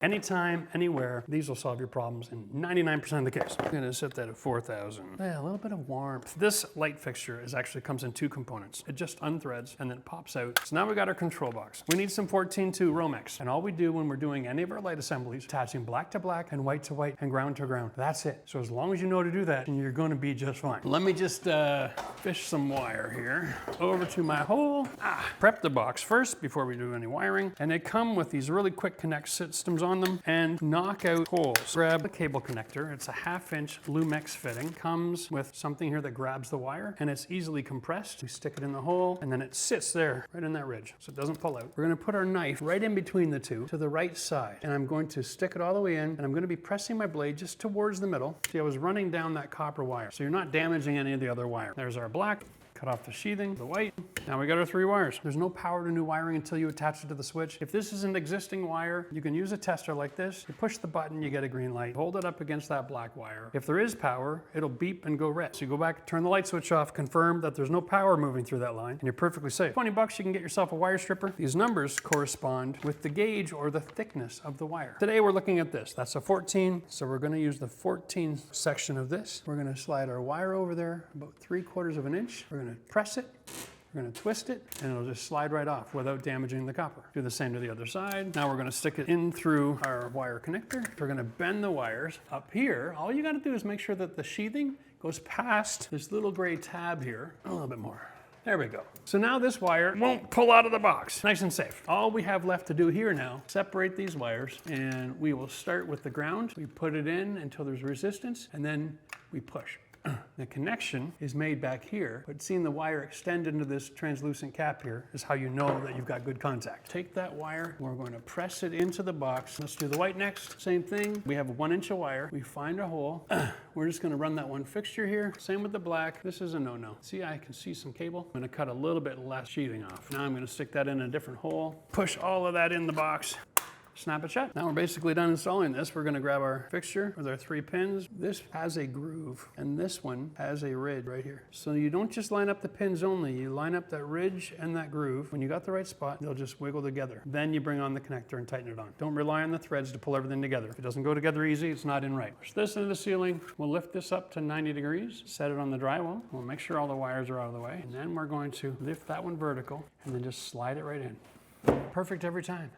Anytime, anywhere, these will solve your problems in 99% of the case. I'm gonna set that at 4,000. Yeah, a little bit of warmth. This light fixture actually comes in 2 components. It just unthreads and then it pops out. So now we got our control box. We need some 14.2 Romex. And all we do when we're doing any of our light assemblies, attaching black to black and white to white and ground to ground. That's it. So as long as you know to do that, you're gonna be just fine. Let me just fish some wire here over to my hole. Prep the box first before we do any wiring. And they come with these really quick connect systems on them and knock out holes. Grab the cable connector. It's a 1/2-inch Lumex fitting. Comes with something here that grabs the wire and it's easily compressed. We stick it in the hole and then it sits there right in that ridge so it doesn't pull out. We're going to put our knife right in between the two to the right side and I'm going to stick it all the way in and I'm going to be pressing my blade just towards the middle. See, I was running down that copper wire so you're not damaging any of the other wire. There's our black. Cut off the sheathing, the white. Now we got our 3 wires. There's no power to new wiring until you attach it to the switch. If this is an existing wire, you can use a tester like this. You push the button, you get a green light. Hold it up against that black wire. If there is power, it'll beep and go red. So you go back, turn the light switch off, confirm that there's no power moving through that line, and you're perfectly safe. $20, you can get yourself a wire stripper. These numbers correspond with the gauge or the thickness of the wire. Today we're looking at this. That's a 14, so we're gonna use the 14 section of this. We're gonna slide our wire over there about 3/4 of an inch. We're gonna press it. We're going to twist it and it'll just slide right off without damaging the copper. Do the same to the other side. Now we're going to stick it in through our wire connector. We're going to bend the wires. Up here, all you got to do is make sure that the sheathing goes past this little gray tab here. A little bit more. There we go. So now this wire won't pull out of the box. Nice and safe. All we have left to do here now, separate these wires and we will start with the ground. We put it in until there's resistance and then we push. The connection is made back here, but seeing the wire extend into this translucent cap here is how you know that you've got good contact. Take that wire, we're going to press it into the box. Let's do the white next. Same thing. We have 1 inch of wire. We find a hole. We're just going to run that one fixture here. Same with the black. This is a no-no. See, I can see some cable. I'm going to cut a little bit less sheathing off. Now I'm going to stick that in a different hole. Push all of that in the box. Snap it shut. Now we're basically done installing this. We're going to grab our fixture with our 3 pins. This has a groove and this one has a ridge right here. So you don't just line up the pins only, you line up that ridge and that groove. When you got the right spot, they'll just wiggle together. Then you bring on the connector and tighten it on. Don't rely on the threads to pull everything together. If it doesn't go together easy, it's not in right. Push this into the ceiling. We'll lift this up to 90 degrees, set it on the drywall. We'll make sure all the wires are out of the way. And then we're going to lift that one vertical and then just slide it right in. Perfect every time.